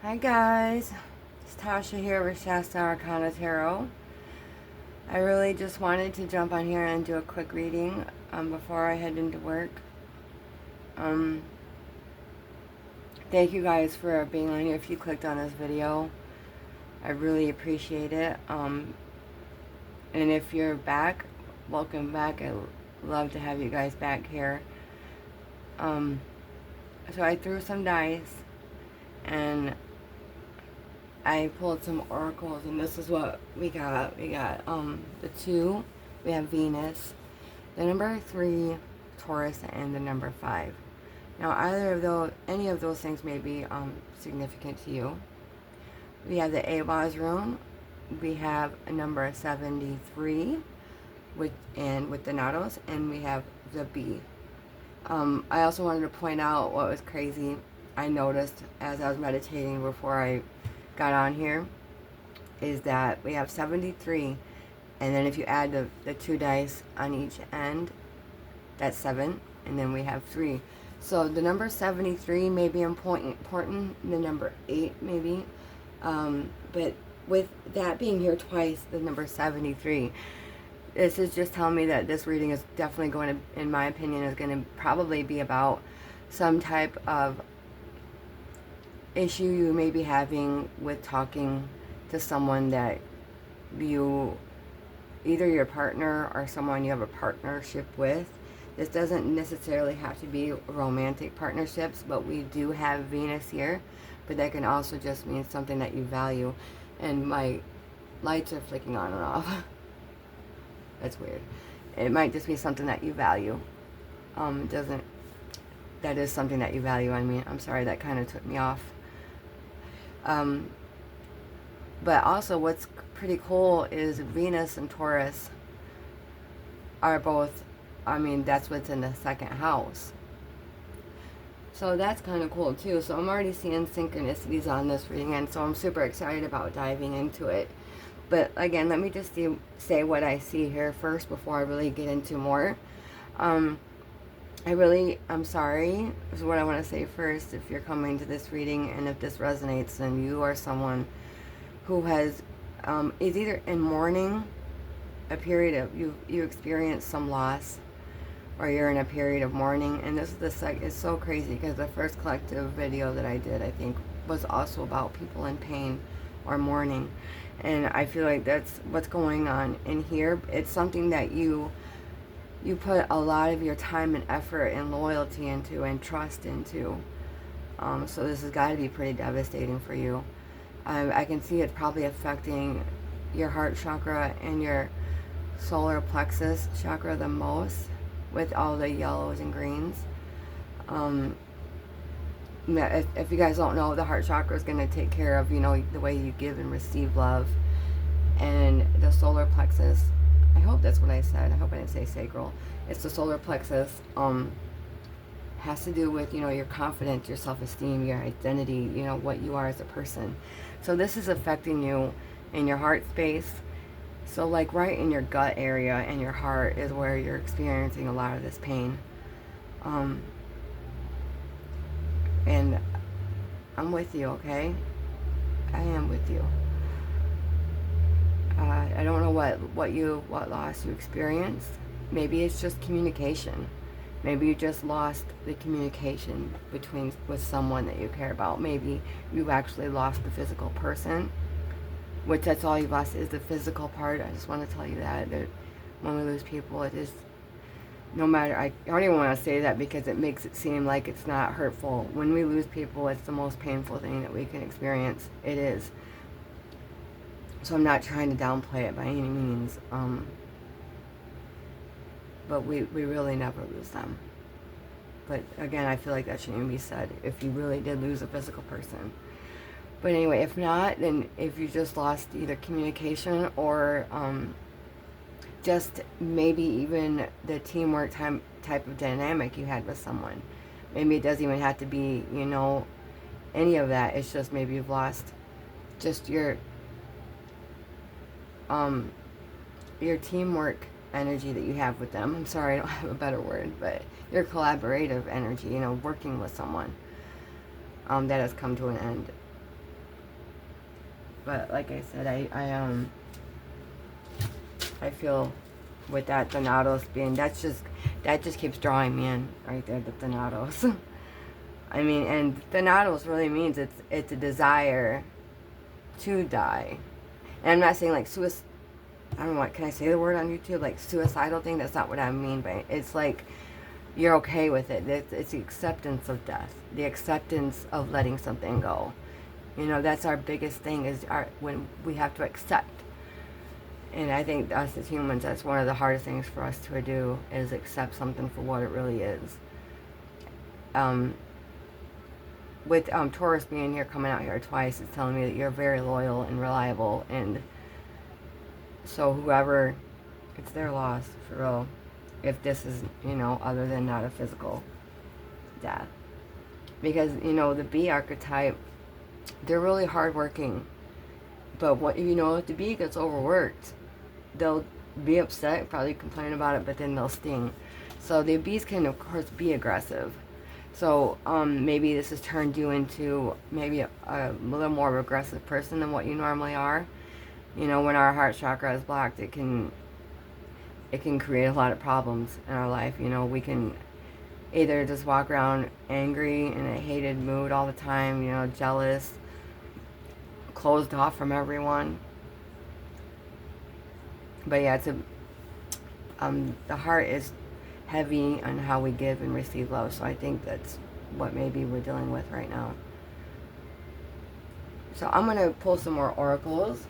Hi guys, it's Tasha here with Shasta Arcana Tarot. I really just wanted to jump on here and do a quick reading before I head into work. Thank you guys for being on here. If you clicked on this video, I really appreciate it. And if you're back, welcome back. I love to have you guys back here. So I threw some dice and I pulled some oracles, and this is what we got. We got the 2, we have Venus, the number 3, Taurus, and the number 5. Now, either of those, any of those things may be significant to you. We have the Avaz rune. We have a number 73 with the Nados, and we have the B. I also wanted to point out what was crazy. I noticed as I was meditating before I got on here is that we have 73, and then if you add the 2 dice on each end, that's 7, and then we have 3. So the number 73 may be important, the number 8 maybe, but with that being here twice, the number 73, this is just telling me that this reading is definitely going to, in my opinion, is going to probably be about some type of issue you may be having with talking to someone that you, either your partner or someone you have a partnership with. This doesn't necessarily have to be romantic partnerships, but we do have Venus here, but that can also just mean something that you value. And my lights are flicking on and off. That's weird. It might just be something that you value. That is something that you value. I mean, I'm sorry, that kind of took me off. But also what's pretty cool is Venus and Taurus are both, I mean, that's what's in the 2nd house. So that's kind of cool too. So I'm already seeing synchronicities on this reading, and so I'm super excited about diving into it. But again, let me just say what I see here first before I really get into more. I'm sorry, is what I want to say first. If you're coming to this reading and if this resonates, then you are someone who has, is either in mourning, a period of, you experience some loss, or you're in a period of mourning. And this is it's so crazy because the first collective video that I did, I think, was also about people in pain or mourning. And I feel like that's what's going on in here. It's something that you put a lot of your time and effort and loyalty into and trust into. So this has got to be pretty devastating for you. I can see it's probably affecting your heart chakra and your solar plexus chakra the most, with all the yellows and greens. If you guys don't know, the heart chakra is going to take care of, you know, the way you give and receive love. And the solar plexus, I hope that's what I said. I hope I didn't say sacral. It's the solar plexus. Has to do with, you know, your confidence, your self-esteem, your identity, you know, what you are as a person. So this is affecting you in your heart space. So like right in your gut area and your heart is where you're experiencing a lot of this pain. And I'm with you, okay? I am with you. I don't know what loss you experienced. Maybe it's just communication. Maybe you just lost the communication with someone that you care about. Maybe you actually lost the physical person, which that's all you've lost is the physical part. I just want to tell you that when we lose people, it is, no matter, I don't even want to say that because it makes it seem like it's not hurtful. When we lose people, it's the most painful thing that we can experience. It is. So I'm not trying to downplay it by any means. But we really never lose them. But again, I feel like that shouldn't even be said if you really did lose a physical person. But anyway, if not, then if you just lost either communication or just maybe even the teamwork type of dynamic you had with someone. Maybe it doesn't even have to be, you know, any of that. It's just maybe you've lost just your teamwork energy that you have with them. I'm sorry, I don't have a better word, but your collaborative energy, you know, working with someone that has come to an end. But like I said, I feel with that Thanatos being, that just keeps drawing me in right there, the Thanatos. I mean, and Thanatos really means it's a desire to die. And I'm not saying like suicide, I don't know, what can I say the word on YouTube, like suicidal thing? That's not what I mean, but it's like you're okay with it. It's the acceptance of death, the acceptance of letting something go. You know, that's our biggest thing, is when we have to accept. And I think us as humans, that's one of the hardest things for us to do, is accept something for what it really is. With Taurus being here, coming out here twice, it's telling me that you're very loyal and reliable, and so whoever, it's their loss, for real, if this is, you know, other than not a physical death. Because, you know, the bee archetype, they're really hardworking, but what, you know, if the bee gets overworked, they'll be upset, probably complain about it, but then they'll sting. So the bees can, of course, be aggressive. So maybe this has turned you into maybe a little more aggressive person than what you normally are. You know, when our heart chakra is blocked, it can create a lot of problems in our life. You know, we can either just walk around angry, in a hated mood all the time, you know, jealous, closed off from everyone. But yeah, the heart is heavy on how we give and receive love. So I think that's what maybe we're dealing with right now. So I'm going to pull some more oracles.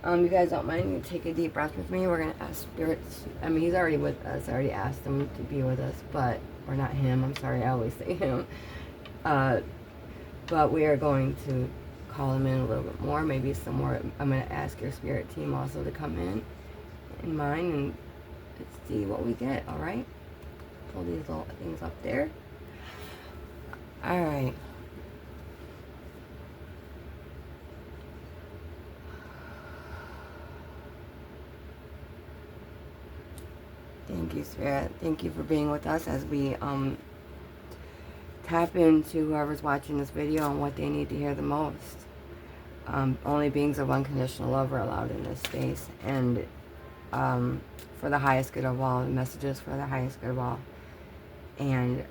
You guys don't mind, you take a deep breath with me. We're going to ask spirits. I mean, he's already with us. I already asked him to be with us, but, or not him. I'm sorry, I always say him. But we are going to call him in a little bit more. Maybe some more. I'm going to ask your spirit team also to come in mine, and let's see what we get, all right? Pull these little things up there. All right. Thank you, Spirit. Thank you for being with us as we tap into whoever's watching this video and what they need to hear the most. Only beings of unconditional love are allowed in this space, and for the highest good of all, the messages for the highest good of all. And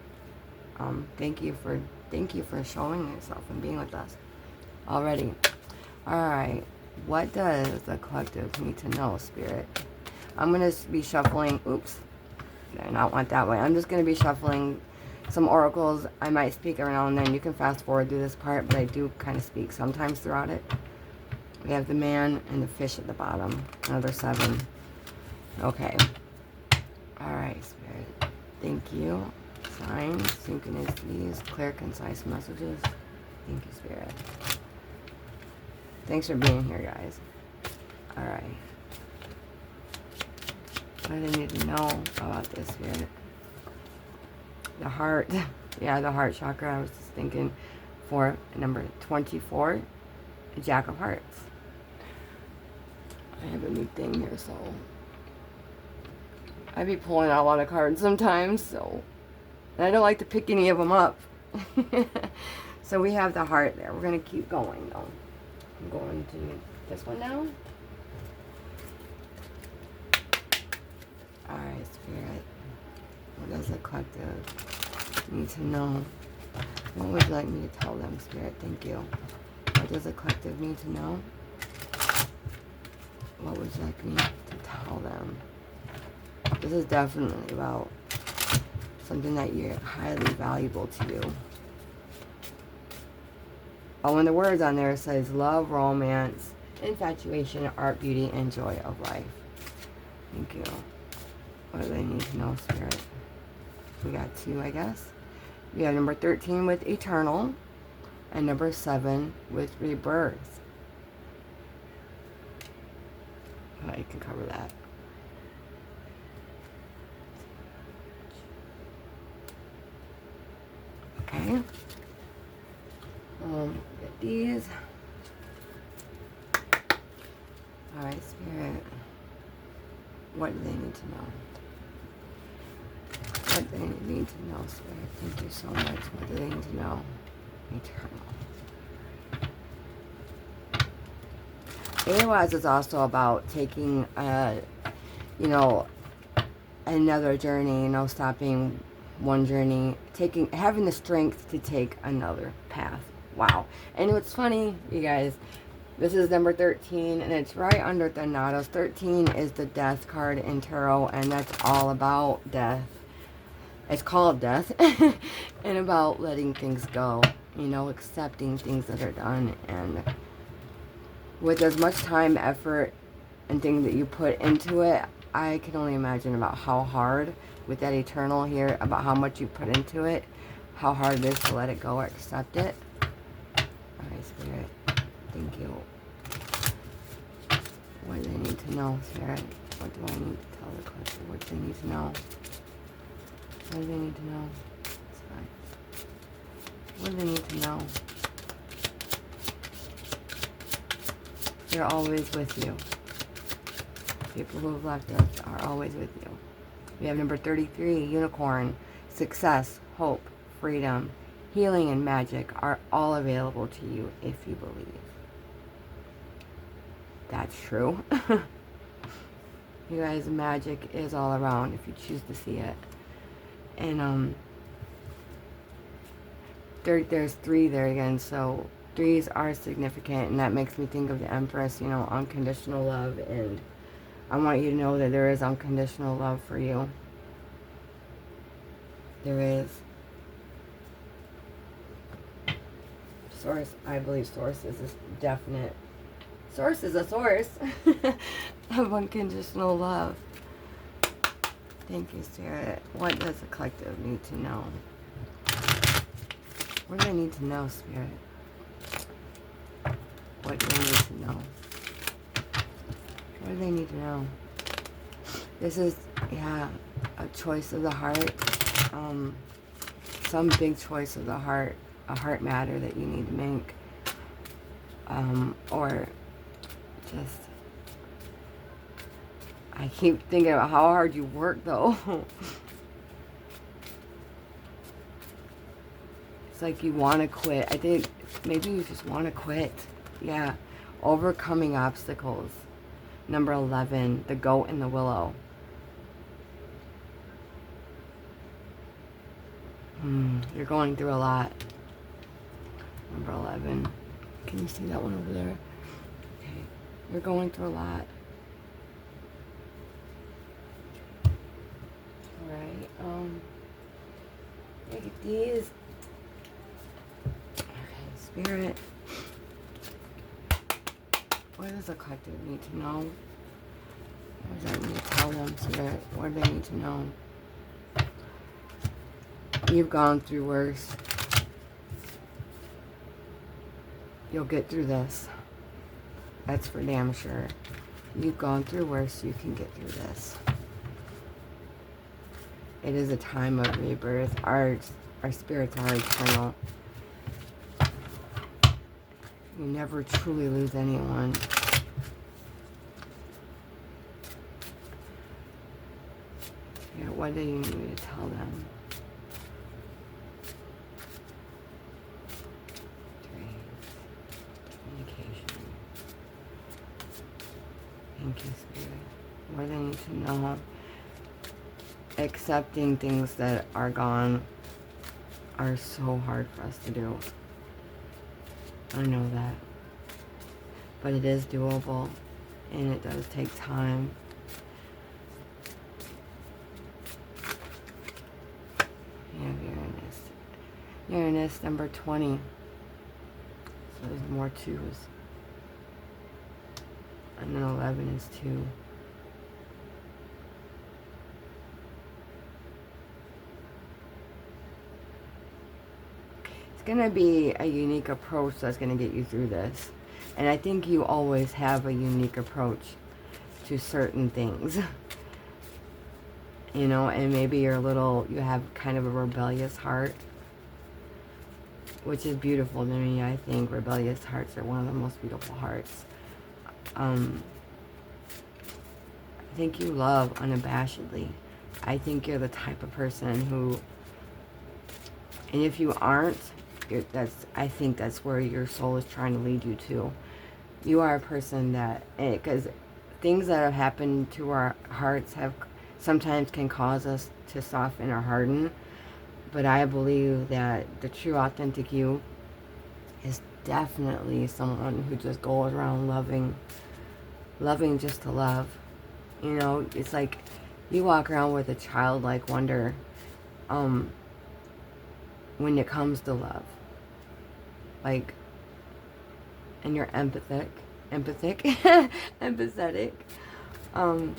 thank you for showing yourself and being with us already. All right, what does the collective need to know, Spirit? I'm going to be shuffling, oops, I do not want that way. I'm just going to be shuffling some oracles. I might speak every now and then. You can fast forward through this part, but I do kind of speak sometimes throughout it. We have the man and the fish at the bottom. Another 7. Okay. All right, Spirit. Thank you. Signs, synchronicities, clear, concise messages. Thank you, Spirit. Thanks for being here, guys. All right. What do I need to know about this, Spirit? The heart. Yeah, the heart chakra. I was just thinking for number 24, Jack of Hearts. I have a new thing here, so I be pulling out a lot of cards sometimes, so, and I don't like to pick any of them up. So we have the heart there. We're going to keep going, though. I'm going to this one now. Alright, Spirit. What does the collective need to know? What would you like me to tell them, Spirit? Thank you. What does the collective need to know? What would you like me to tell them? This is definitely about something that you're highly valuable to you. Oh, and the words on there says love, romance, infatuation, art, beauty, and joy of life. Thank you. What do they need to know, Spirit? We got 2, I guess. We have number 13 with eternal, and number 7 with rebirth. I can cover that. Okay. Get these. Alright, Spirit. What do they need to know? What do they need to know, Spirit? Thank you so much. What do they need to know? Eternal. AQUARIUS is also about taking, you know, another journey, you know, stopping one journey, having the strength to take another path. Wow. And what's funny, you guys, this is number 13, and it's right under Thanatos. 13 is the death card in tarot, and that's all about death. It's called death. And about letting things go, you know, accepting things that are done. And with as much time, effort, and things that you put into it, I can only imagine about how hard, with that eternal here, about how much you put into it, how hard it is to let it go or accept it. Alright, Spirit. Thank you. What do they need to know, Spirit? What do I need to tell the collective? What do they need to know? What do they need to know? It's fine. What do they need to know? They're always with you. People who have left us are always with you. We have number 33, Unicorn. Success, hope, freedom, healing, and magic are all available to you if you believe. That's true. You guys, magic is all around if you choose to see it. And there's 3 there again, so 3s are significant, and that makes me think of the Empress, you know, unconditional love. And I want you to know that there is unconditional love for you. There is. Source, I believe Source is a definite. Source is a source of unconditional love. Thank you, Spirit. What does the collective need to know? What do they need to know, Spirit? What do they need to know? What do they need to know? This is, yeah, a choice of the heart. Some big choice of the heart. A heart matter that you need to make. Or just... I keep thinking about how hard you work, though. It's like you want to quit. I think maybe you just want to quit. Yeah. Overcoming obstacles. Number 11, the goat and the willow. You're going through a lot. Number 11. Can you see that one over there? Okay. You're going through a lot. Alright. Look at these. Okay, Spirit. What does the collective need to know? What does that need to tell them, Spirit? What do they need to know? You've gone through worse. You'll get through this. That's for damn sure. You've gone through worse. You can get through this. It is a time of rebirth. Our spirits are eternal. You never truly lose anyone. Yeah, what do you need me to tell them? Communication. Thank you, Spirit. What do they need to know? Accepting things that are gone are so hard for us to do. I know that. But it is doable, and it does take time. You have Uranus. Uranus, number 20. So there's more 2s. And then 11 is 2. Going to be a unique approach that's going to get you through this. And I think you always have a unique approach to certain things. You know, and maybe you have kind of a rebellious heart, which is beautiful to me. I think rebellious hearts are one of the most beautiful hearts. I think you love unabashedly. I think you're the type of person who, and if you aren't, I think that's where your soul is trying to lead you to. You are a person that, because things that have happened to our hearts have sometimes can cause us to soften or harden. But I believe that the true authentic you is definitely someone who just goes around loving just to love. You know, it's like you walk around with a childlike wonder when it comes to love. Like, and you're empathetic. Empathetic. It can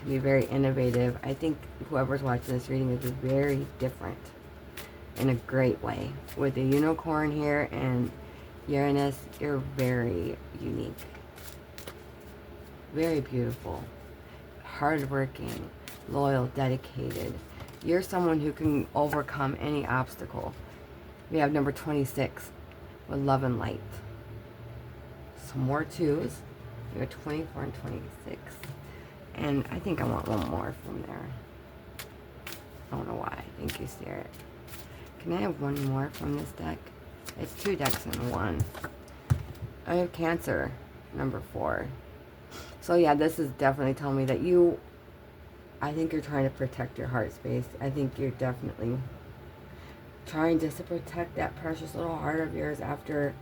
be very innovative. I think whoever's watching this reading is very different in a great way. With the unicorn here and Uranus, you're very unique. Very beautiful. Hardworking, loyal, dedicated. You're someone who can overcome any obstacle. We have number 26 with love and light. Some more twos. We have 24 and 26. And I think I want one more from there. I don't know why. Thank you, Spirit. Can I have one more from this deck? It's 2 decks in one. I have Cancer, number 4. So yeah, this is definitely telling me that I think you're trying to protect your heart space. I think you're definitely trying just to protect that precious little heart of yours after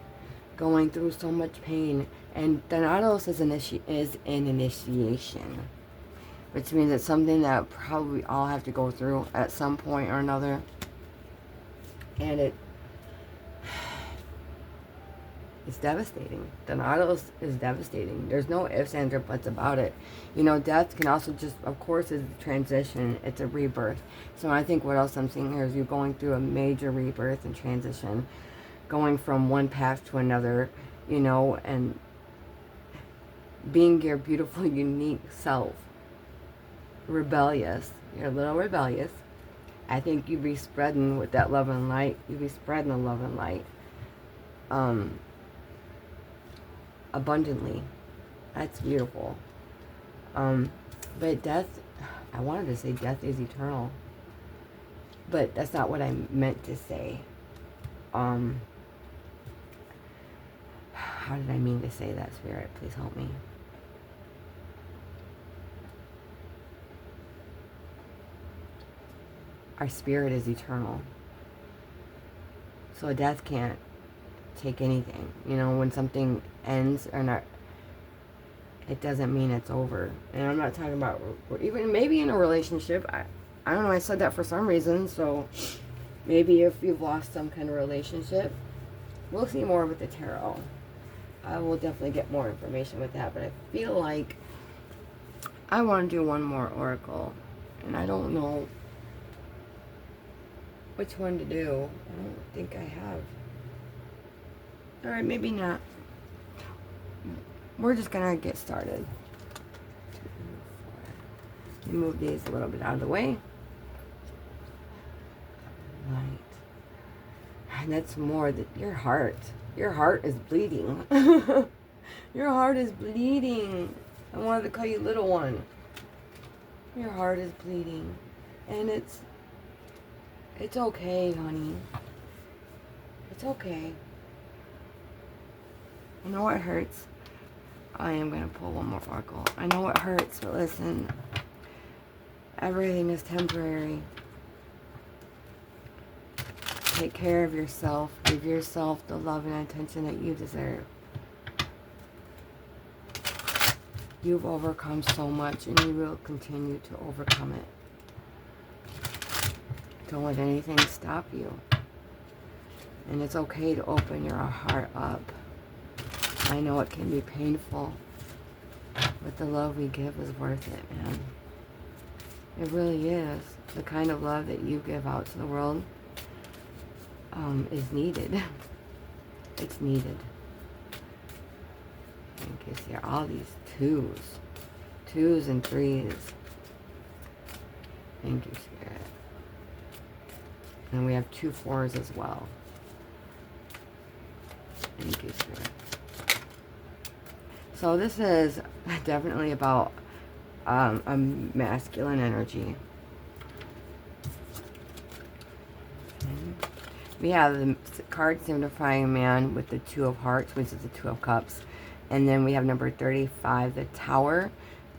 going through so much pain. And Thanatos is an initiation, which means it's something that probably all have to go through at some point or another. And it's devastating. Thanatos is devastating. There's no ifs, ands, or buts about it. You know, death can also just, of course, is a transition. It's a rebirth. So I think what else I'm seeing here is you going through a major rebirth and transition, going from one path to another, you know, and being your beautiful, unique self. Rebellious. You're a little rebellious. I think you'd be spreading with that love and light. You'd be spreading the love and light. Abundantly. That's beautiful. But death, I wanted to say death is eternal. But that's not what I meant to say. How did I mean to say that, Spirit? Please help me. Our spirit is eternal. So death can't take anything. You know, when something ends or not, it doesn't mean it's over. And I'm not talking about, even maybe in a relationship. I don't know, I said that for some reason. So maybe if you've lost some kind of relationship, we'll see more with the tarot. I will definitely get more information with that. But I feel like I want to do one more oracle. And I don't know which one to do. I don't think I have. Alright, maybe not. We're just gonna get started. Move these a little bit out of the way. Right. And that's more that your heart is bleeding. Your heart is bleeding. I wanted to call you little one. Your heart is bleeding. And it's okay, honey. It's okay. I know it hurts. I am going to pull one more oracle. I know it hurts, but listen. Everything is temporary. Take care of yourself. Give yourself the love and attention that you deserve. You've overcome so much, and you will continue to overcome it. Don't let anything stop you. And it's okay to open your heart up. I know it can be painful, but the love we give is worth it, man. It really is. The kind of love that you give out to the world is needed. It's needed. Thank you. See all these twos and threes. Thank you, Spirit. And we have 2 4s as well. Thank you, Spirit. So this is definitely about a masculine energy. Okay. We have the card signifying man with the 2 of hearts, which is the 2 of cups. And then we have number 35, the tower.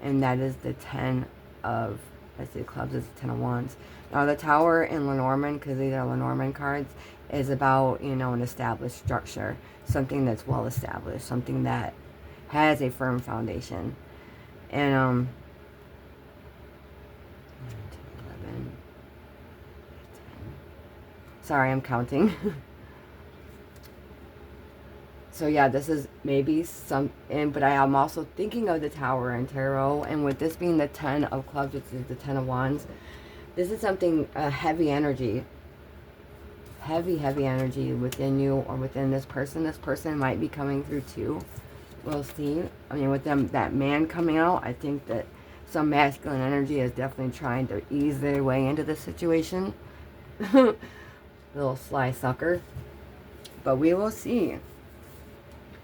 And that is the 10 of, let's see, clubs is the 10 of wands. Now the tower in Lenormand, because these are Lenormand cards, is about, you know, an established structure. Something that's well established. Something that has a firm foundation. And, 11, 10. Sorry, I'm counting. So yeah, this is maybe but I am also thinking of the tower in tarot, and with this being the 10 of clubs, which is the 10 of wands, this is something, heavy energy. Heavy energy within you or within this person. This person might be coming through too. We'll see. I mean, with them, that man coming out, I think that some masculine energy is definitely trying to ease their way into this situation. Little sly sucker. But we will see.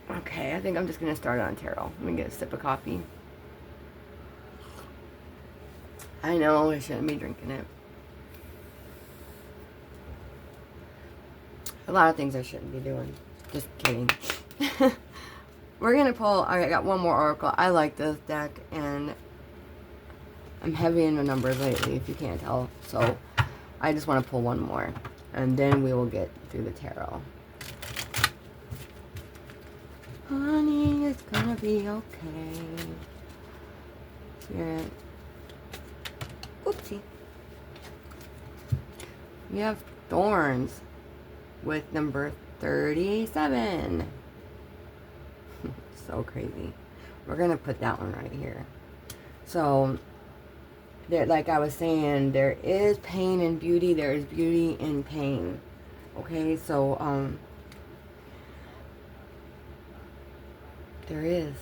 Okay, I think I'm just going to start on tarot. Let me get a sip of coffee. I know I shouldn't be drinking it. A lot of things I shouldn't be doing. Just kidding. We're going to pull, I got one more oracle. I like this deck, and I'm heavy into numbers lately, if you can't tell. So I just want to pull one more, and then we will get through the tarot. Honey, it's going to be okay. Spirit. Oopsie. We have thorns with number 37. So crazy. We're going to put that one right here. So, there, like I was saying, there is pain and beauty. There is beauty in pain. Okay, so, there is.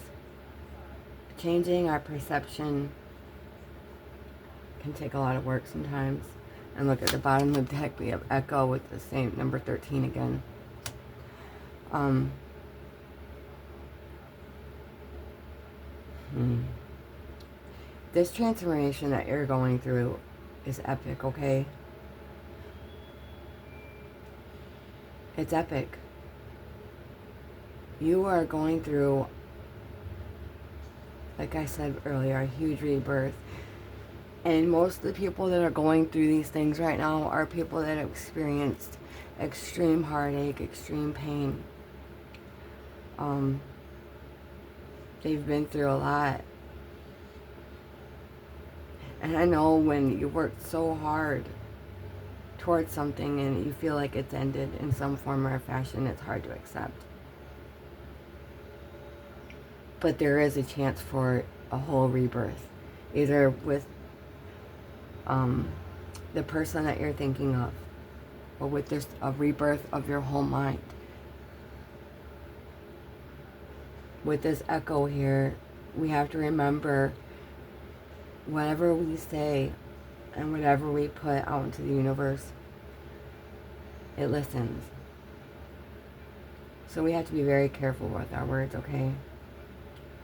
Changing our perception can take a lot of work sometimes. And look at the bottom of the deck, we have Echo with the same number 13 again. This transformation that you're going through is epic, okay? It's epic. You are going through, like I said earlier, a huge rebirth. And most of the people that are going through these things right now are people that have experienced extreme heartache, extreme pain. They've been through a lot. And I know when you work so hard towards something and you feel like it's ended in some form or fashion, it's hard to accept. But there is a chance for a whole rebirth. Either with the person that you're thinking of, or with this a rebirth of your whole mind. With this Echo here, we have to remember whatever we say and whatever we put out into the universe, it listens. So we have to be very careful with our words, okay?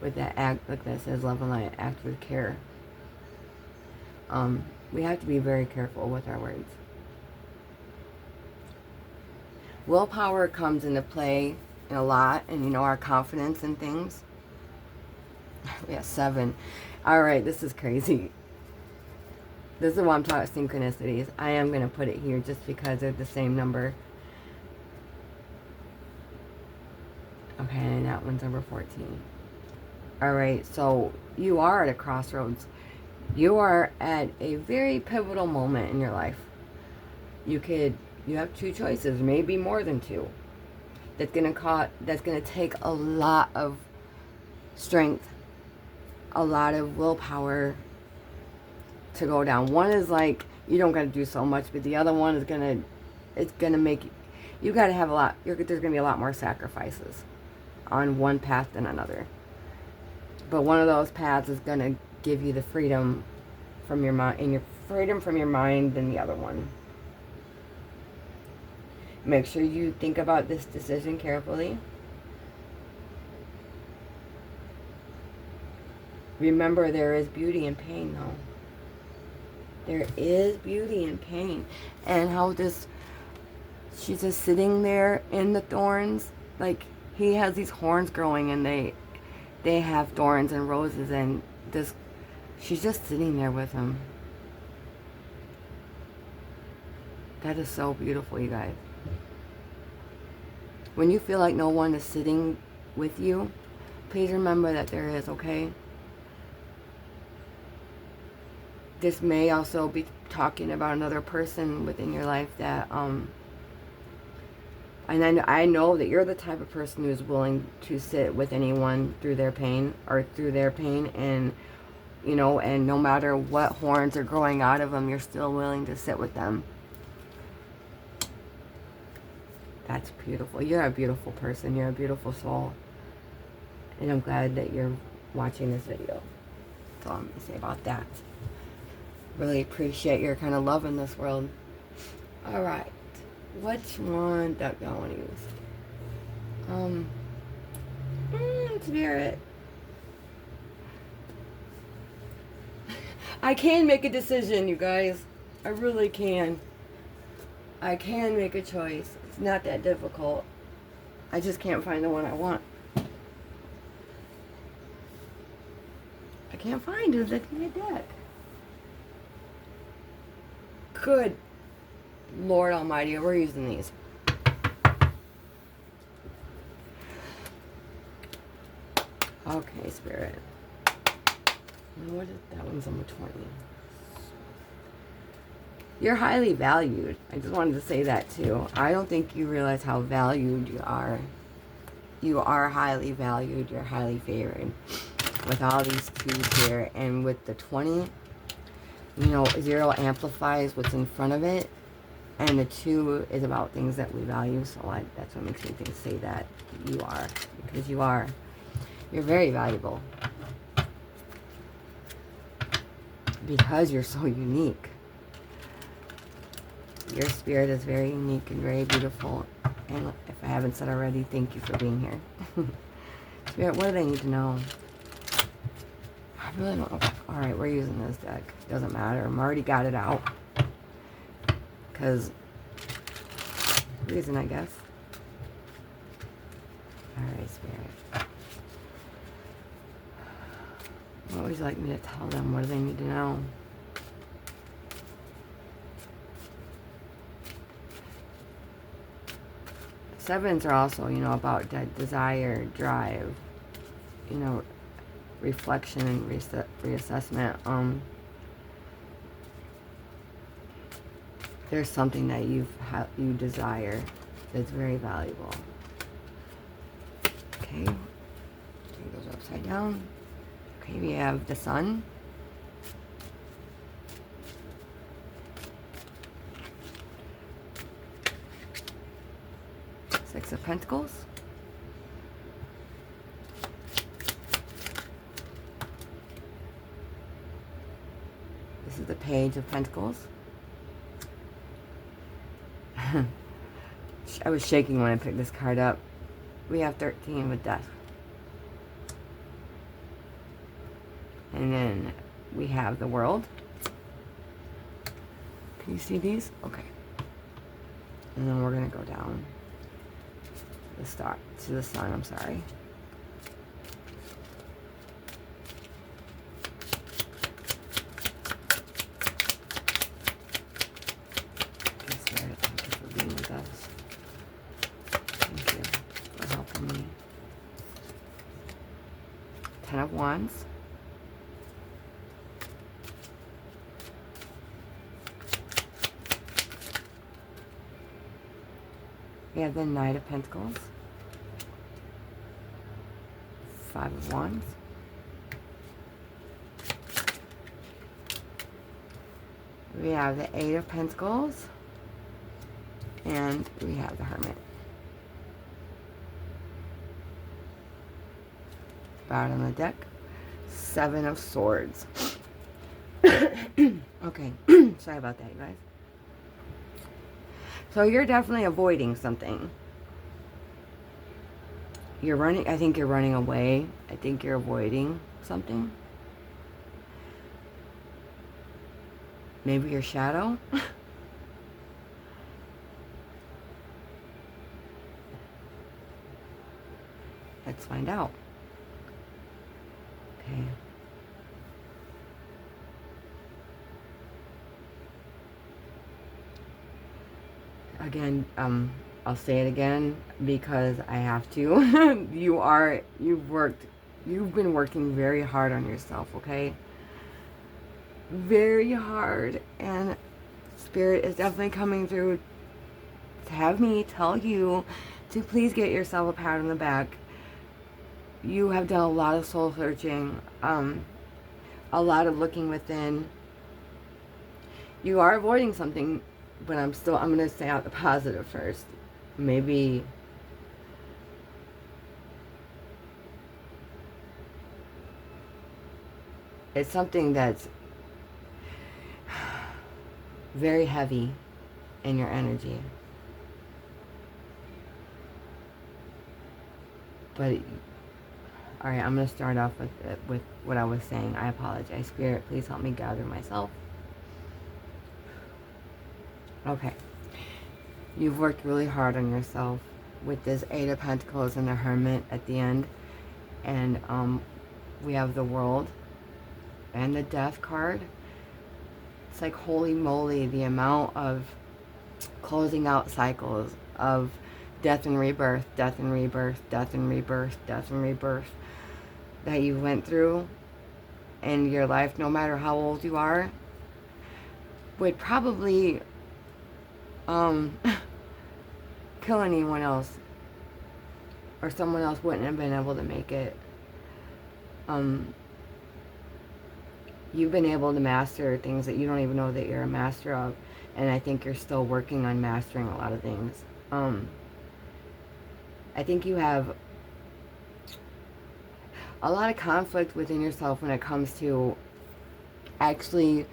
With that act, like that says, love and light, act with care. We have to be very careful with our words. Willpower comes into play in a lot, and you know, our confidence in things. We have 7. Alright, this is crazy. This is what I'm talking about, synchronicities. I am going to put it here just because they're the same number. Okay, and that one's number 14. Alright, so you are at a crossroads. You are at a very pivotal moment in your life. You have 2 choices, maybe more than 2. That's gonna take a lot of strength, a lot of willpower to go down. One is like, you don't gotta do so much, but the other one is gonna make you gotta have a lot. There's gonna be a lot more sacrifices on one path than another. But one of those paths is gonna give you the freedom from your mind, and your freedom from your mind than the other one. Make sure you think about this decision carefully. Remember, there is beauty in pain, though. There is beauty in pain. And how this she's just sitting there in the thorns. Like, he has these horns growing, and they have thorns and roses, and this, she's just sitting there with him. That is so beautiful, you guys. When you feel like no one is sitting with you, please remember that there is, okay? This may also be talking about another person within your life that, and I know that you're the type of person who's willing to sit with anyone through their pain, and, you know, and no matter what horns are growing out of them, you're still willing to sit with them. That's beautiful. You're a beautiful person. You're a beautiful soul. And I'm glad that you're watching this video. That's all I'm going to say about that. Really appreciate your kind of love in this world. Alright. Which one do I want to use? Spirit. I can make a decision, you guys. I really can. I can make a choice. It's not that difficult. I just can't find the one I want. I can't find it. Look at my deck. Good Lord Almighty, we're using these. Okay, Spirit. What is that one's number 20? You're highly valued. I just wanted to say that too. I don't think you realize how valued you are. You are highly valued. You're highly favored. With all these twos here, and with the 20, you know, 0 amplifies what's in front of it, and the 2 is about things that we value. So that's what makes me think say that you are, because you are. You're very valuable because you're so unique. Your spirit is very unique and very beautiful. And if I haven't said already, thank you for being here. Spirit, what do they need to know? I really don't know. Alright, we're using this deck. Doesn't matter. I'm already got it out. Because reason, I guess. Alright, Spirit. What would you like me to tell them? What do they need to know? Sevens are also, you know, about that desire, drive, you know, reflection and reassessment. There's something that you desire that's very valuable. Okay, take those upside down. Okay, we have the Sun. Six of Pentacles. This is the Page of Pentacles. I was shaking when I picked this card up. We have 13 with Death. And then we have the World. Can you see these? Okay. And then we're going to go down to the Sun, I'm sorry. Thank you for being with us. Thank you for helping me. 10 of Wands. We have the Knight of Pentacles. 5 of Wands. We have the 8 of Pentacles. And we have the Hermit. Bottom of the deck. 7 of Swords. Okay. Sorry about that, you guys. So you're definitely avoiding something. You're running, I think you're running away. I think you're avoiding something. Maybe your shadow. Let's find out. Okay. Again, I'll say it again because I have to. You've been working very hard on yourself, okay? Very hard, and Spirit is definitely coming through to have me tell you to please get yourself a pat on the back. You have done a lot of soul searching, a lot of looking within. You are avoiding something, but I'm going to say out the positive first. Maybe it's something that's very heavy in your energy. But, alright, I'm going to start off with what I was saying. I apologize. Spirit, please help me gather myself. Okay. You've worked really hard on yourself with this Eight of Pentacles and the Hermit at the end. And we have the World and the Death card. It's like, holy moly, the amount of closing out cycles of death and rebirth, death and rebirth, death and rebirth, death and rebirth that you went through in your life, no matter how old you are, would probably kill anyone else, or someone else wouldn't have been able to make it. You've been able to master things that you don't even know that you're a master of, and I think you're still working on mastering a lot of things. I think you have a lot of conflict within yourself when it comes to actually,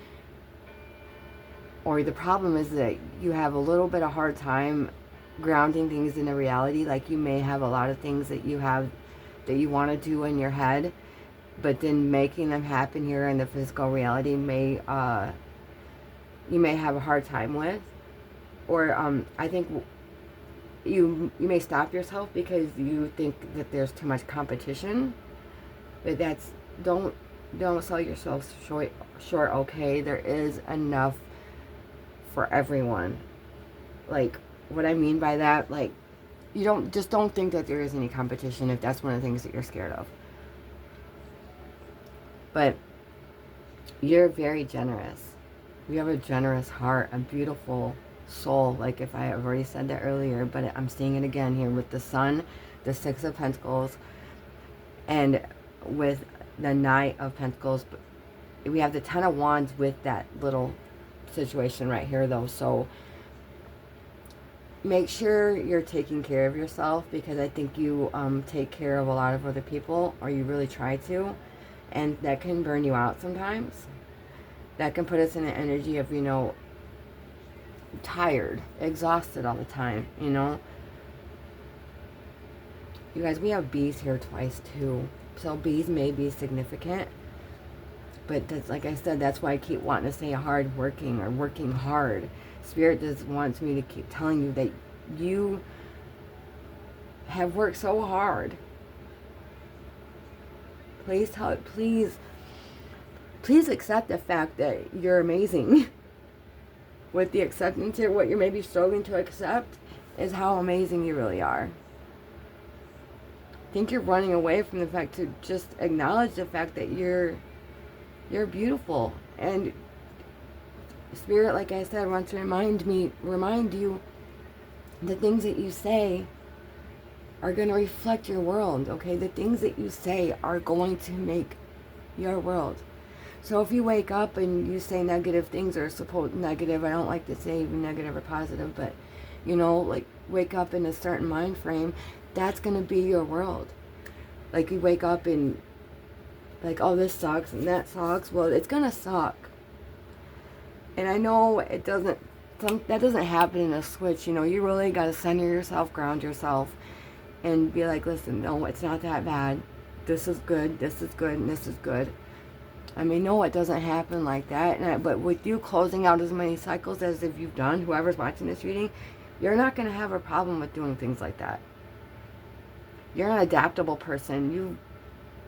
or the problem is that you have a little bit of hard time grounding things in a reality. Like, you may have a lot of things that you have that you want to do in your head, but then making them happen here in the physical reality may you may have a hard time with. Or I think you may stop yourself because you think that there's too much competition. But that's, don't sell yourself short, okay? There is enough for everyone. Like, what I mean by that, like, you don't think that there is any competition if that's one of the things that you're scared of. But you're very generous. You have a generous heart, a beautiful soul. Like, if I have already said that earlier, but I'm seeing it again here with the Sun, the Six of Pentacles, and with the Knight of Pentacles. We have the Ten of Wands with that little situation right here, though. So make sure you're taking care of yourself, because I think you take care of a lot of other people, or you really try to, and that can burn you out sometimes. That can put us in an energy of, you know, tired, exhausted all the time, you know. You guys, we have bees here twice too. So bees may be significant, but that's, like I said, that's why I keep wanting to say hard working or working hard. Spirit just wants me to keep telling you that you have worked so hard. Please accept the fact that you're amazing. With the acceptance here, what you're maybe struggling to accept is how amazing you really are. I think you're running away from the fact to just acknowledge the fact that you're beautiful. And Spirit, like I said, wants to remind you the things that you say are going to reflect your world, okay? The things that you say are going to make your world. So if you wake up and you say negative things, or suppose negative, I don't like to say even negative or positive, but, you know, like, wake up in a certain mind frame, that's going to be your world. Like, you wake up and, like, oh, this sucks and that sucks. Well, it's going to suck. And I know that doesn't happen in a switch, you know. You really got to center yourself, ground yourself, and be like, listen, no, it's not that bad. This is good, this is good, and this is good. I mean, no, it doesn't happen like that. But with you closing out as many cycles as if you've done, whoever's watching this reading, you're not going to have a problem with doing things like that. You're an adaptable person.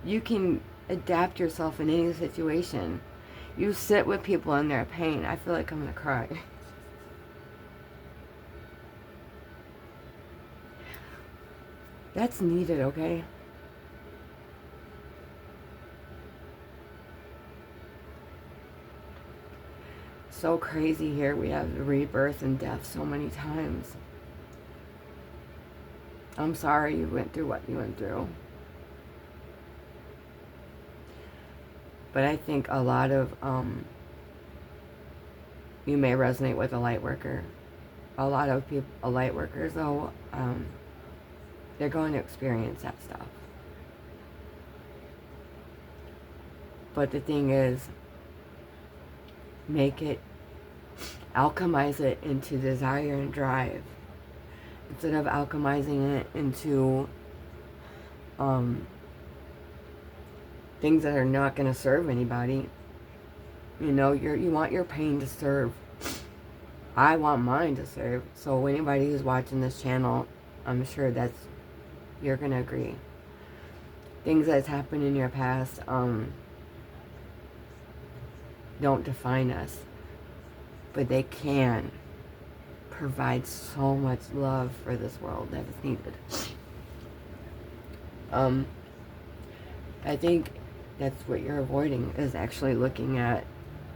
You can adapt yourself in any situation. You sit with people in their pain. I feel like I'm going to cry. That's needed, okay? So crazy here. We have rebirth and death so many times. I'm sorry you went through what you went through. But I think a lot of, you may resonate with a light worker. A lot of people, light workers, though, they're going to experience that stuff. But the thing is, make it, alchemize it into desire and drive. Instead of alchemizing it into things that are not going to serve anybody. You know, you want your pain to serve. I want mine to serve. So anybody who's watching this channel, I'm sure you're going to agree. Things that's happened in your past don't define us. But they can provide so much love for this world that is needed. I think that's what you're avoiding, is actually looking at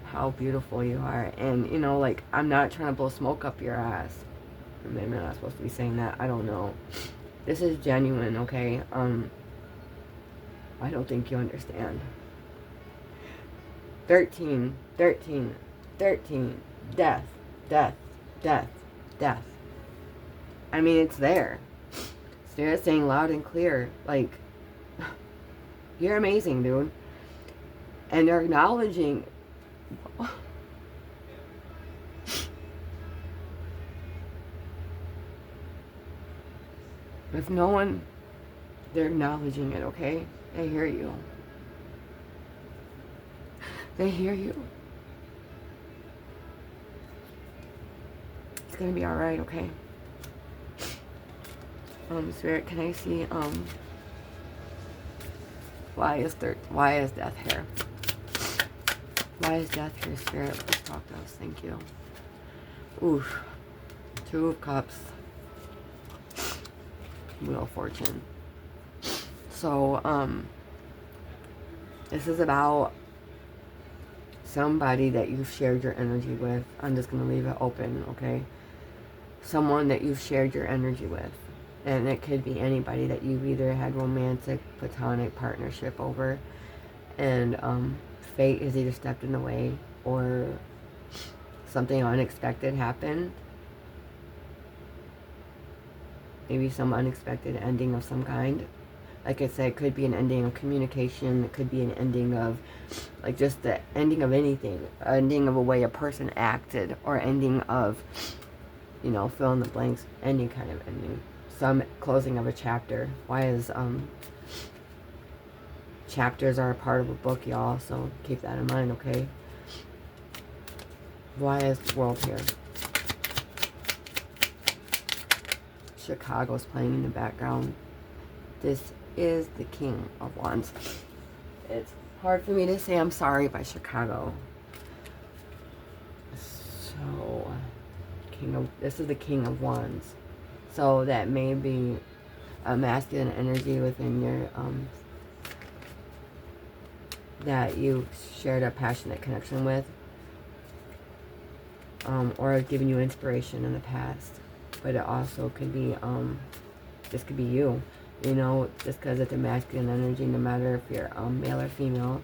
how beautiful you are. And, you know, like, I'm not trying to blow smoke up your ass. Maybe I'm not supposed to be saying that. I don't know. This is genuine, okay? I don't think you understand. 13, 13, 13. Death, death, death, death. I mean, it's there. Spirit's saying loud and clear, like, you're amazing, dude. And they're acknowledging. If no one, they're acknowledging it, okay? They hear you. They hear you. It's gonna be alright, okay? Spirit, can I see, why is death here? Why is death here, Spirit? Please talk to us. Thank you. Oof. 2 of Cups. Wheel of Fortune. So, this is about somebody that you've shared your energy with. I'm just going to leave it open, okay? Someone that you've shared your energy with. And it could be anybody that you've either had romantic, platonic partnership over. And fate has either stepped in the way or something unexpected happened. Maybe some unexpected ending of some kind. Like I said, it could be an ending of communication. It could be an ending of, like, just the ending of anything. Ending of a way a person acted. Or ending of, you know, fill in the blanks. Any kind of ending. Some closing of a chapter. Why is, chapters are a part of a book, y'all. So keep that in mind, okay? Why is the world here? Chicago's playing in the background. This is the King of Wands. It's hard for me to say I'm sorry by Chicago. So, this is the King of Wands. So that may be a masculine energy within your, that you shared a passionate connection with. Or has given you inspiration in the past. But it also could be, this could be you. You know, just because it's a masculine energy, no matter if you're male or female.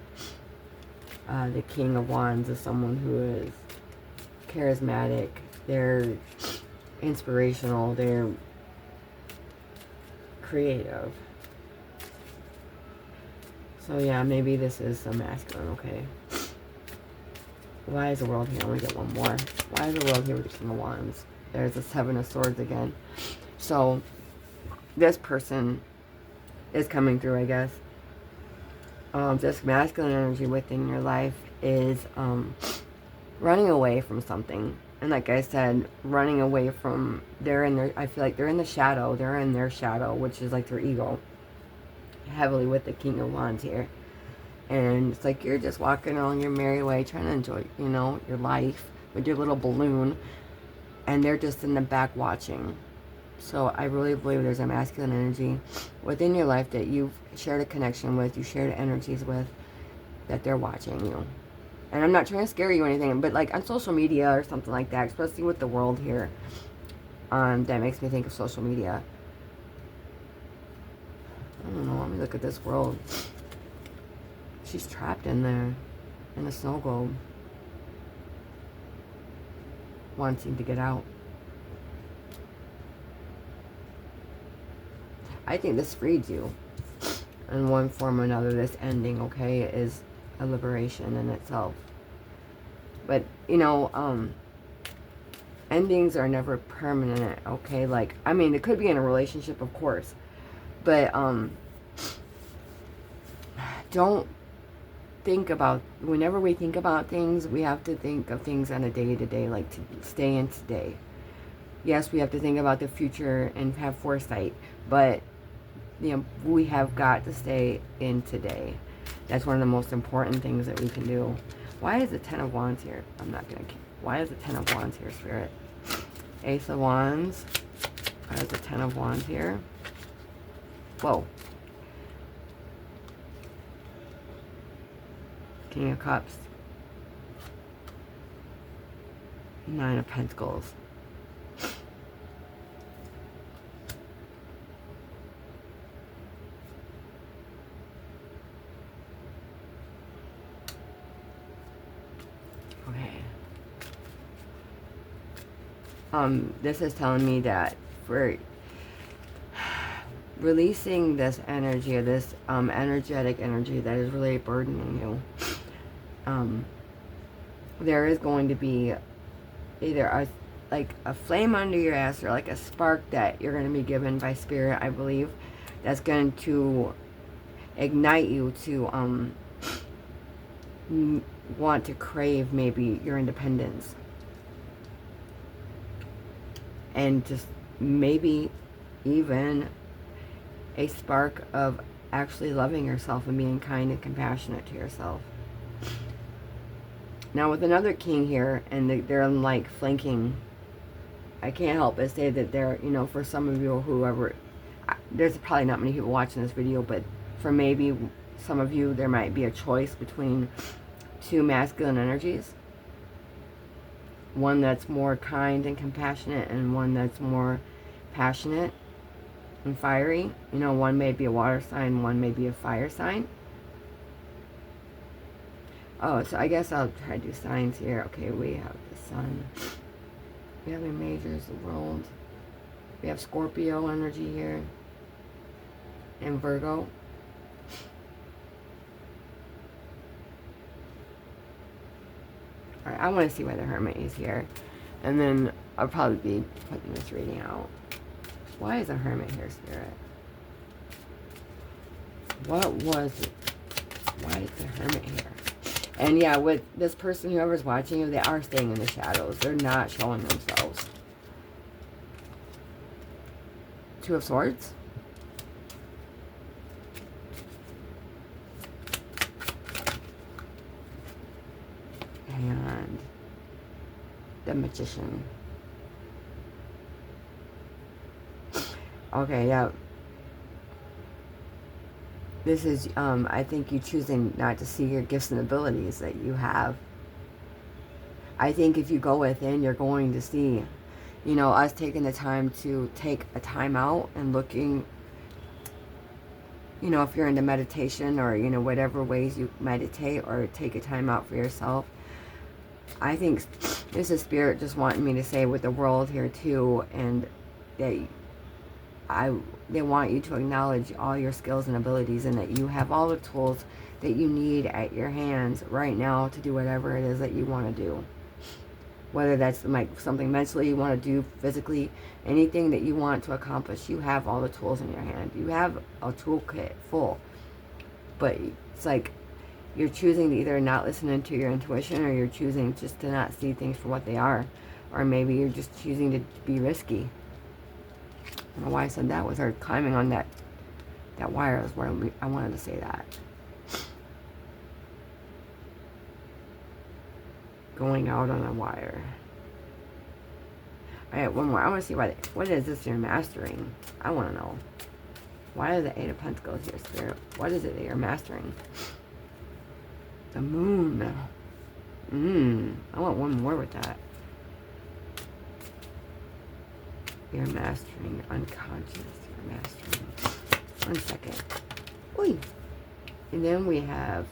The King of Wands is someone who is charismatic. They're inspirational. They're creative. So yeah, maybe this is a masculine, okay? Why is the world here? I want to get one more. Why is the world here with the King of Wands? There's the 7 of Swords again. So, this person is coming through, I guess. This masculine energy within your life is running away from something. And like I said, running away from, I feel like they're in the shadow. They're in their shadow, which is like their ego. heavily with the King of Wands here. And it's like you're just walking along your merry way, trying to enjoy, you know, your life with your little balloon. And they're just in the back watching. So I really believe there's a masculine energy within your life that you've shared a connection with, you shared energies with, that they're watching you. And I'm not trying to scare you or anything, but like on social media or something like that, especially with the world here, that makes me think of social media. I don't know, let me look at this world. She's trapped in there, in a snow globe, wanting to get out. I think this freed you in one form or another. This ending, okay, is a liberation in itself. But, you know, endings are never permanent, okay? Like, I mean, it could be in a relationship, of course. But, don't think about, whenever we think about things, we have to think of things on a day-to-day, like to stay in today. Yes, we have to think about the future and have foresight, but you know, we have got to stay in today. That's one of the most important things that we can do. Why is the Ten of Wands here? I'm not going to keep. Why is the Ten of Wands here, Spirit? Ace of Wands. Why is the Ten of Wands here? Whoa. King of Cups. Nine of Pentacles. This is telling me that for releasing this energy, or this energetic energy that is really burdening you, there is going to be either a flame under your ass, or like a spark that you're going to be given by Spirit, I believe, that's going to ignite you to want to crave maybe your independence. And just maybe even a spark of actually loving yourself and being kind and compassionate to yourself. Now with another king here, and they're like flanking, I can't help but say that they're, you know, for some of you, whoever, there's probably not many people watching this video, but for maybe some of you, there might be a choice between two masculine energies. One that's more kind and compassionate, and one that's more passionate and fiery. You know, one may be a water sign, one may be a fire sign. Oh, so I guess I'll try to do signs here. Okay, we have the Sun. We have the majors, the world. We have Scorpio energy here. And Virgo. Alright, I want to see why the Hermit is here. And then I'll probably be putting this reading out. Why is the Hermit here, Spirit? What was it? Why is the Hermit here? And yeah, with this person, whoever's watching you, they are staying in the shadows. They're not showing themselves. Two of Swords. And the Magician. Okay, yeah. This is, I think you choosing not to see your gifts and abilities that you have. I think if you go within, you're going to see, you know, us taking the time to take a time out and looking, you know, if you're into meditation or, you know, whatever ways you meditate or take a time out for yourself. I think this is Spirit just wanting me to say with the world here too, and that they want you to acknowledge all your skills and abilities, and that you have all the tools that you need at your hands right now to do whatever it is that you want to do. Whether that's like something mentally you want to do, physically, anything that you want to accomplish, you have all the tools in your hand. You have a toolkit full. But it's like you're choosing to either not listen to your intuition, or you're choosing just to not see things for what they are. Or maybe you're just choosing to be risky. I don't know why I said that with her climbing on that That wire is where I wanted to say that. Going out on a wire. Alright, one more. I want to see what is this you're mastering? I want to know. Why is the Eight of Pentacles here, Spirit? What is it that you're mastering? The Moon. I want one more with that. You're mastering unconscious. You're mastering. 1 second. Oi. And then we have...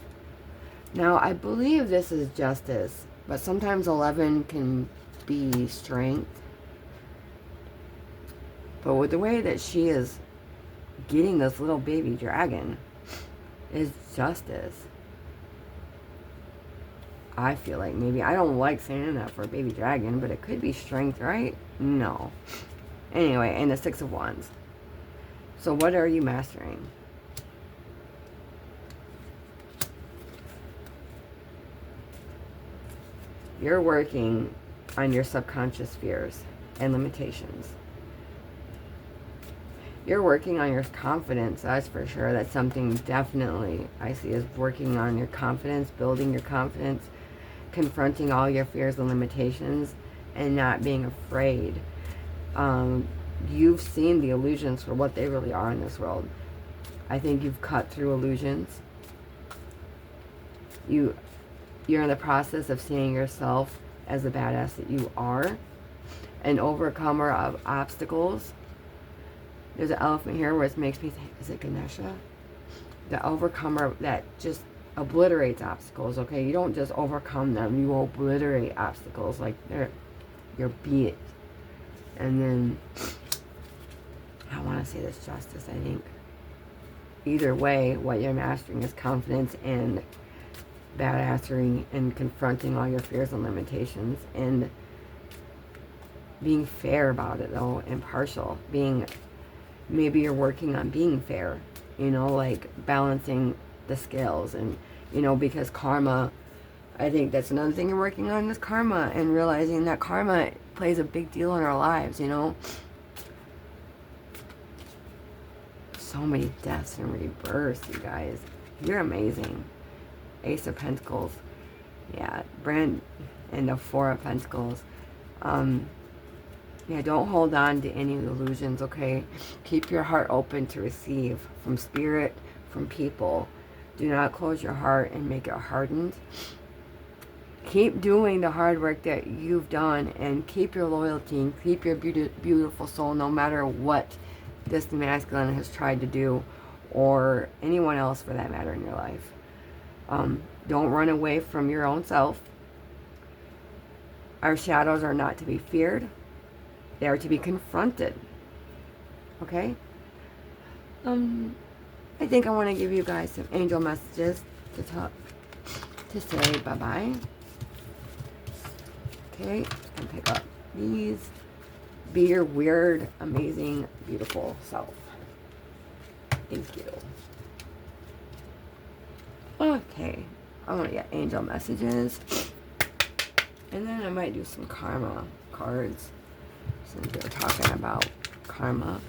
Now, I believe this is justice. But sometimes 11 can be strength. But with the way that she is getting this little baby dragon is justice. I feel like maybe, I don't like saying that for a baby dragon, but it could be strength, right? No. Anyway, and the Six of Wands. So what are you mastering? You're working on your subconscious fears and limitations. You're working on your confidence, that's for sure. That's something definitely I see as working on your confidence, building your confidence, confronting all your fears and limitations, and not being afraid. You've seen the illusions for what they really are in this world. I think you've cut through illusions. You're in the process of seeing yourself as the badass that you are, an overcomer of obstacles. There's an elephant here where it makes me think, is it Ganesha? The overcomer that just obliterates obstacles, okay? You don't just overcome them, you obliterate obstacles like you're beat. And then, I want to say this justice, I think. Either way, what you're mastering is confidence and badassery and confronting all your fears and limitations and being fair about it, though, impartial. Maybe you're working on being fair, you know, like balancing the scales. And, you know, because karma, I think that's another thing you're working on is karma, and realizing that karma plays a big deal in our lives, you know. So many deaths and rebirths, you guys. You're amazing. Ace of Pentacles. Yeah, Brand and the Four of Pentacles. Yeah, don't hold on to any illusions, okay? Keep your heart open to receive from spirit, from people. Do not close your heart and make it hardened. Keep doing the hard work that you've done, and keep your loyalty and keep your beautiful soul, no matter what this masculine has tried to do, or anyone else for that matter in your life. Don't run away from your own self. Our shadows are not to be feared. They are to be confronted. Okay? I think I want to give you guys some angel messages to say bye-bye. Okay, and pick up these. Be your weird, amazing, beautiful self. Thank you. Okay, I want to get angel messages. And then I might do some karma cards, since we're talking about karma.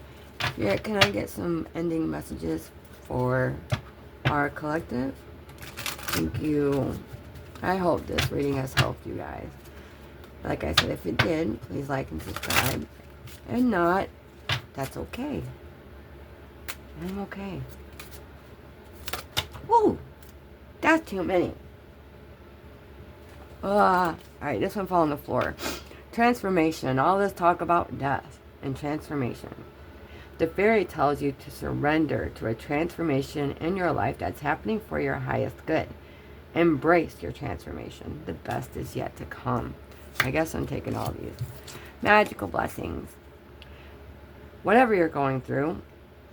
Yeah, can I get some ending messages for our collective? Thank you. I hope this reading has helped you guys. Like I said, if it did, please like and subscribe. And not, that's okay. I'm okay. Woo! That's too many. Alright, this one fell on the floor. Transformation. All this talk about death and transformation. The fairy tells you to surrender to a transformation in your life that's happening for your highest good. Embrace your transformation. The best is yet to come. I guess I'm taking all these. Magical blessings. Whatever you're going through,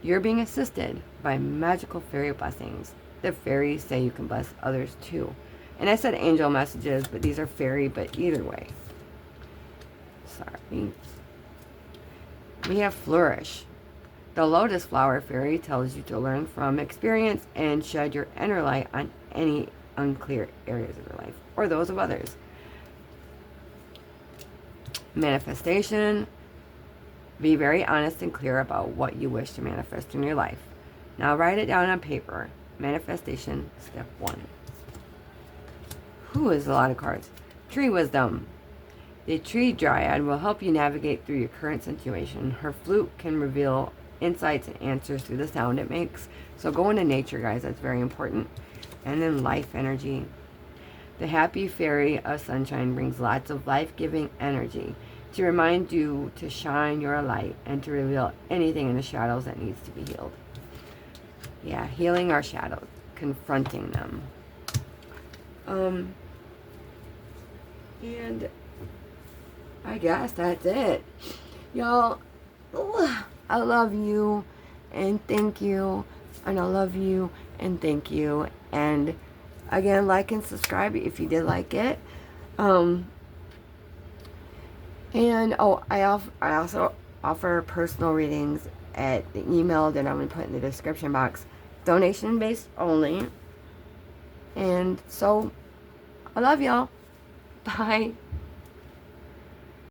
you're being assisted by magical fairy blessings. The fairies say you can bless others too. And I said angel messages, but these are fairy, but either way. Sorry. We have flourish. The lotus flower fairy tells you to learn from experience and shed your inner light on any unclear areas of your life or those of others. Manifestation. Be very honest and clear about what you wish to manifest in your life. Now write it down on paper. Manifestation, step 1. Who is a lot of cards? Tree wisdom. The tree dryad will help you navigate through your current situation. Her flute can reveal insights and answers through the sound it makes. So go into nature, guys. That's very important. And then life energy. The happy fairy of sunshine brings lots of life-giving energy to remind you to shine your light and to reveal anything in the shadows that needs to be healed. Yeah, healing our shadows, confronting them. And I guess that's it. Y'all, I love you and thank you. And I love you and thank you. And again, like and subscribe if you did like it. And oh, I also offer personal readings at the email that I'm going to put in the description box. Donation based only. And so, I love y'all. Bye.